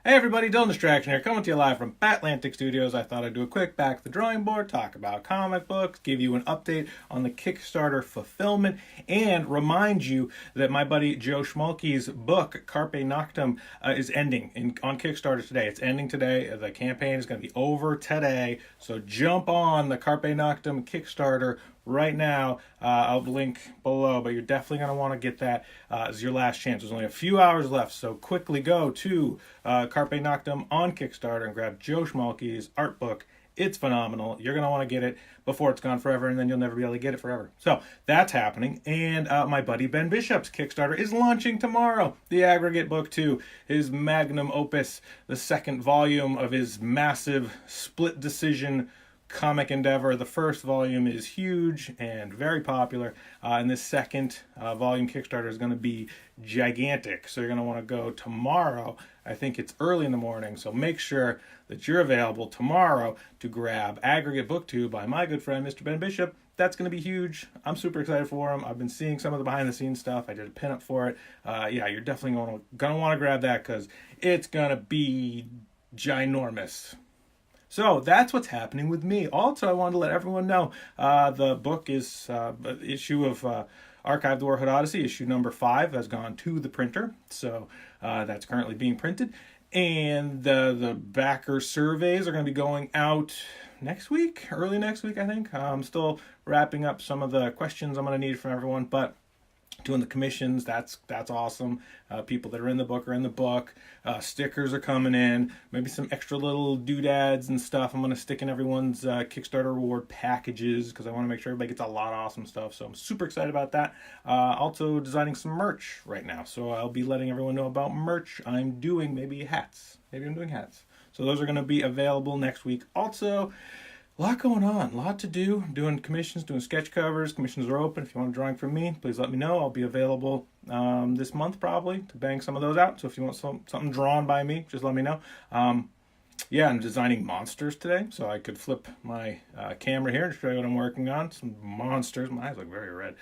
Hey everybody, Dylan Distraction here, coming to you live from Batlantic Studios. I thought I'd do a quick back to the drawing board, talk about comic books, give you an update on the Kickstarter fulfillment, and remind you that my buddy Joe Schmalke's book, Carpe Noctem, is ending on Kickstarter today. It's ending today. The campaign is going to be over today, so jump on the Carpe Noctem Kickstarter right now. I'll link below, but you're definitely going to want to get that as your last chance. There's only a few hours left, so quickly go to Carpe Noctem on Kickstarter and grab Joe Schmalke's art book. It's phenomenal. You're going to want to get it before it's gone forever, and then you'll never be able to get it forever. So that's happening. And my buddy Ben Bishop's Kickstarter is launching tomorrow. The Aggregate Book 2, his magnum opus, the second volume of his massive split decision comic endeavor. The first volume is huge and very popular, and this second volume Kickstarter is going to be gigantic. So you're going to want to go tomorrow. I think it's early in the morning, so make sure that you're available tomorrow to grab Aggregate Book 2 by my good friend Mr. Ben Bishop. That's going to be huge. I'm super excited for him. I've been seeing some of the behind the scenes stuff. I did a pinup for it. Yeah, you're definitely going to want to grab that because it's going to be ginormous. So that's what's happening with me. Also, I wanted to let everyone know the book is issue of Archive the Warhood Odyssey, issue number 5, has gone to the printer. So that's currently being printed. And the backer surveys are going to be going out next week, early next week, I think. I'm still wrapping up some of the questions I'm going to need from everyone, but doing the commissions, that's awesome. People that are in the book are in the book. Stickers are coming in. Maybe some extra little doodads and stuff I'm going to stick in everyone's Kickstarter reward packages because I want to make sure everybody gets a lot of awesome stuff. So I'm super excited about that. Also designing some merch right now. So I'll be letting everyone know about merch I'm doing. Maybe hats. Maybe I'm doing hats. So those are going to be available next week. Also, a lot going on, a lot to do. Doing commissions, doing sketch covers. Commissions are open. If you want a drawing from me, please let me know. I'll be available this month probably to bang some of those out. So if you want something drawn by me, just let me know. Yeah, I'm designing monsters today, so I could flip my camera here and show you what I'm working on. Some monsters. My eyes look very red.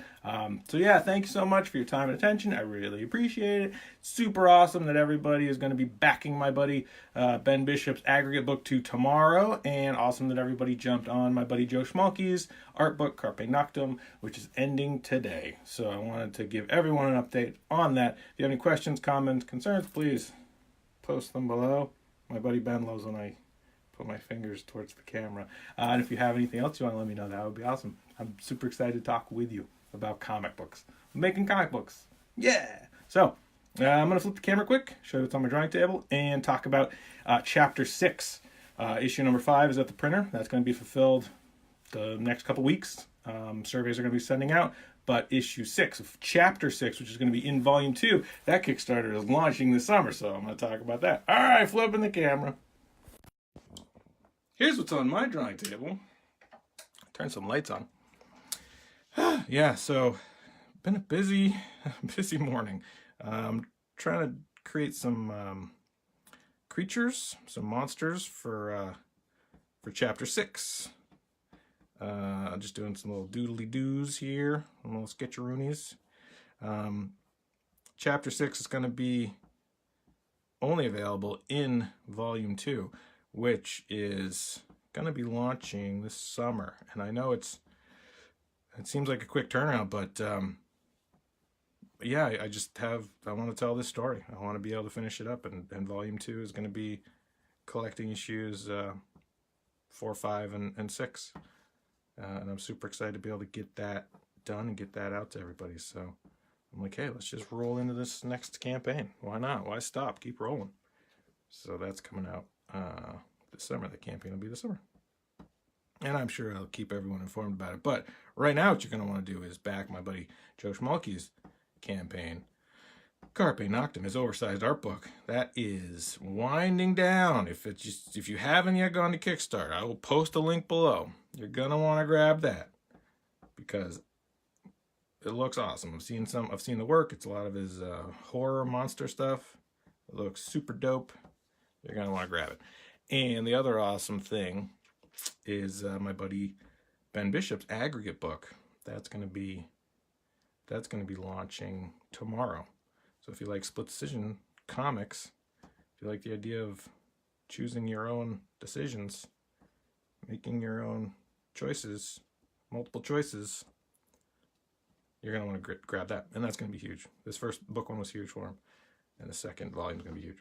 So yeah, thank you so much for your time and attention. I really appreciate it. Super awesome that everybody is going to be backing my buddy Ben Bishop's Aggregate Book 2 tomorrow, and awesome that everybody jumped on my buddy Joe Schmalke's art book, Carpe Noctem, which is ending today. So I wanted to give everyone an update on that. If you have any questions, comments, concerns, please post them below. My buddy Ben loves when I put my fingers towards the camera. And if you have anything else you want to let me know, that would be awesome. I'm super excited to talk with you about comic books. I'm making comic books. Yeah! So, I'm going to flip the camera quick, show you what's on my drawing table, and talk about Chapter 6. Issue number 5 is at the printer. That's going to be fulfilled the next couple weeks. Surveys are going to be sending out. But issue 6 of Chapter 6, which is going to be in Volume 2, that Kickstarter is launching this summer, so I'm going to talk about that. All right, flipping the camera. Here's what's on my drawing table. Turn some lights on. Yeah, so been a busy morning. Trying to create some creatures, some monsters for Chapter 6. Just doing some little doodly-doos here, little sketcheroonies. Chapter 6 is going to be only available in Volume 2, which is going to be launching this summer. And I know it seems like a quick turnaround, but yeah, I want to tell this story. I want to be able to finish it up, and Volume 2 is going to be collecting issues 4, 5, and 6. And I'm super excited to be able to get that done and get that out to everybody. So I'm like, hey, let's just roll into this next campaign. Why not? Why stop? Keep rolling. So that's coming out this summer. The campaign will be this summer. And I'm sure I'll keep everyone informed about it. But right now what you're going to want to do is back my buddy Joe Schmalke's campaign. Carpe Noctem, his oversized art book. That is winding down. If you haven't yet gone to Kickstarter, I will post a link below. You're gonna want to grab that because it looks awesome. I've seen the work. It's a lot of his horror monster stuff. It looks super dope. You're gonna want to grab it. And the other awesome thing is my buddy Ben Bishop's Aggregate Book. That's gonna be launching tomorrow. So if you like split decision comics, if If you like the idea of choosing your own decisions, making your own choices, multiple choices, you're going to want to grab that. And that's going to be huge. This first book one was huge for him. And the second volume is going to be huge.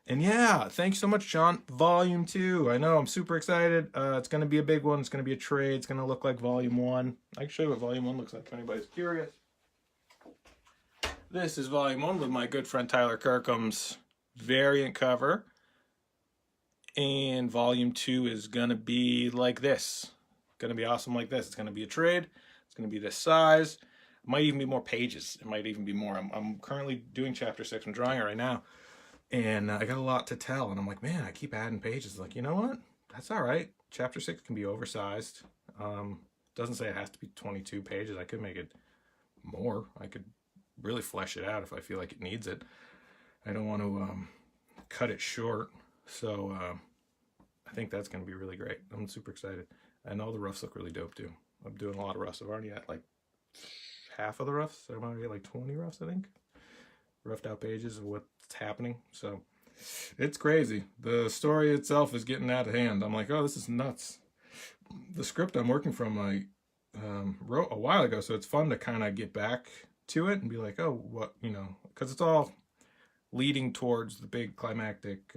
And yeah, thanks so much, John. Volume 2. I know, I'm super excited. It's going to be a big one. It's going to be a trade. It's going to look like Volume 1. I can show you what Volume 1 looks like if anybody's curious. This is Volume 1 with my good friend Tyler Kirkham's variant cover. And Volume 2 is going to be like this. Going to be awesome like this. It's going to be a trade. It's going to be this size. It might even be more pages. It might even be more. I'm currently doing Chapter 6. I'm drawing it right now. And I got a lot to tell. And I'm like, man, I keep adding pages. Like, you know what? That's all right. Chapter 6 can be oversized. Doesn't say it has to be 22 pages. I could make it more. I could really flesh it out if I feel like it needs it. I don't want to cut it short. So I think that's going to be really great. I'm super excited. And all the roughs look really dope too. I'm doing a lot of roughs. I've already got like half of the roughs. I'm already at like 20 roughs, I think. Roughed out pages of what's happening. So it's crazy. The story itself is getting out of hand. I'm like, oh, this is nuts. The script I'm working from, I wrote a while ago, so it's fun to kind of get back to it and be like, oh, what, you know, because it's all leading towards the big climactic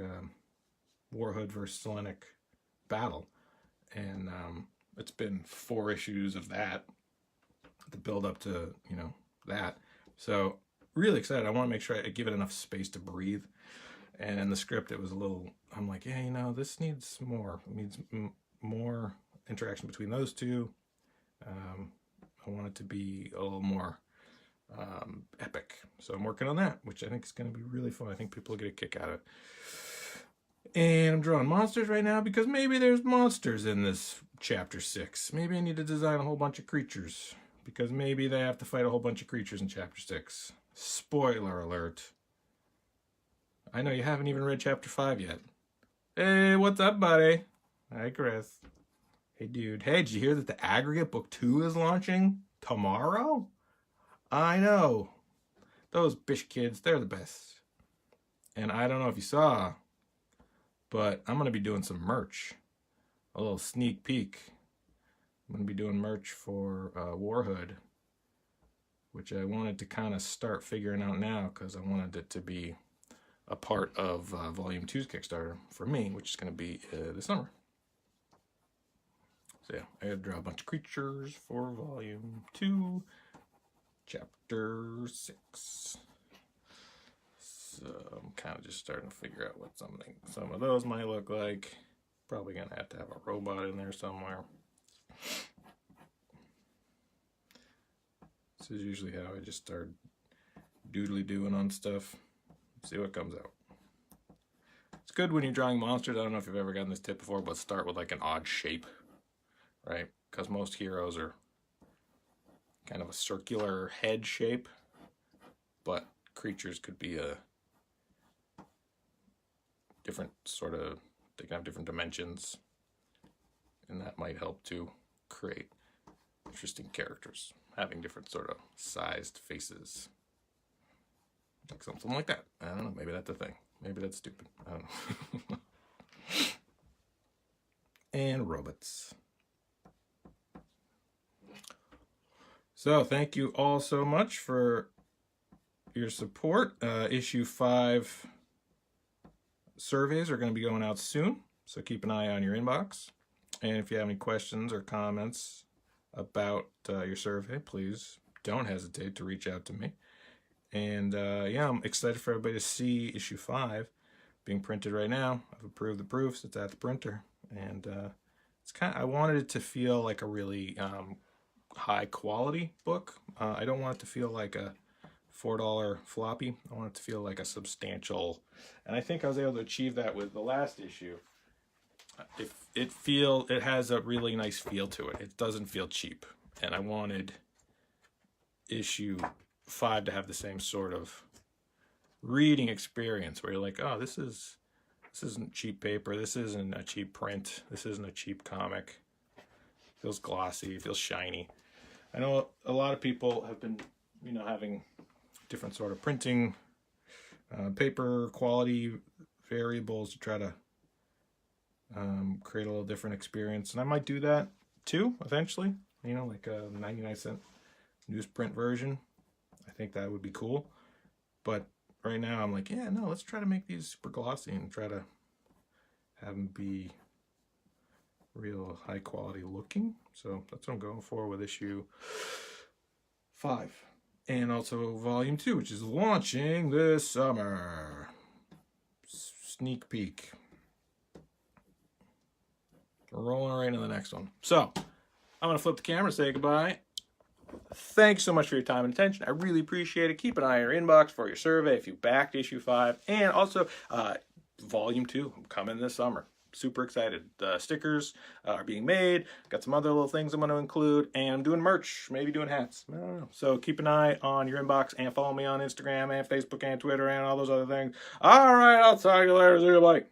Warhood versus Selenic battle. And it's been 4 issues of that, the build up to, you know, that. So really excited. I want to make sure I give it enough space to breathe. And in the script, it was a little, I'm like, yeah, you know, this needs more. It needs more interaction between those two. I want it to be a little more epic. So I'm working on that, which I think is going to be really fun. I think people will get a kick out of it. And I'm drawing monsters right now because maybe there's monsters in this chapter 6. Maybe I need to design a whole bunch of creatures because maybe they have to fight a whole bunch of creatures in chapter 6. Spoiler alert. I know you haven't even read chapter 5 yet. Hey, what's up, buddy? Hi, Chris. Hey, dude. Hey, did you hear that the aggregate book 2 is launching tomorrow? I know. Those bish kids, they're the best. And I don't know if you saw, but I'm going to be doing some merch. A little sneak peek. I'm going to be doing merch for Warhood, which I wanted to kind of start figuring out now because I wanted it to be a part of Volume 2's Kickstarter for me, which is going to be this summer. So yeah, I had to draw a bunch of creatures for Volume 2, Chapter 6. So I'm kind of just starting to figure out what some of those might look like. Probably going to have a robot in there somewhere. This is usually how I just start doodly doing on stuff. See what comes out. It's good when you're drawing monsters. I don't know if you've ever gotten this tip before, but start with like an odd shape, right? Because most heroes are kind of a circular head shape, but creatures could be a different sort of, they can have different dimensions, and that might help to create interesting characters, having different sort of sized faces. Like something like that. I don't know, maybe that's a thing. Maybe that's stupid. I don't know. And robots. So thank you all so much for your support. Issue 5 surveys are going to be going out soon, so keep an eye on your inbox. And if you have any questions or comments about your survey, please don't hesitate to reach out to me. And yeah, I'm excited for everybody to see issue 5 being printed right now. I've approved the proofs. It's at the printer, and it's I wanted it to feel like a really high quality book. I don't want it to feel like a $4 floppy. I want it to feel like a substantial, and I think I was able to achieve that with the last issue. It has a really nice feel to it. It doesn't feel cheap, and I wanted issue 5 to have the same sort of reading experience where you're like, oh, this isn't cheap paper, this isn't a cheap print, this isn't a cheap comic. It feels glossy, it feels shiny. I know a lot of people have been, you know, having different sort of printing, paper quality variables to try to create a little different experience. And I might do that too eventually, you know, like a 99-cent newsprint version. I think that would be cool. But right now I'm like, yeah, no, let's try to make these super glossy and try to have them be real high quality looking. So that's what I'm going for with issue 5. And also volume 2, which is launching this summer. Sneak peek. We're rolling right into the next one. So I'm going to flip the camera and say goodbye. Thanks so much for your time and attention. I really appreciate it. Keep an eye on your inbox for your survey if you backed issue 5. And also, volume 2 coming this summer. Super excited. The stickers are being made. Got some other little things I'm going to include. And I'm doing merch. Maybe doing hats. I don't know. So keep an eye on your inbox and follow me on Instagram and Facebook and Twitter and all those other things. All right. I'll talk to you later. See you. Bye.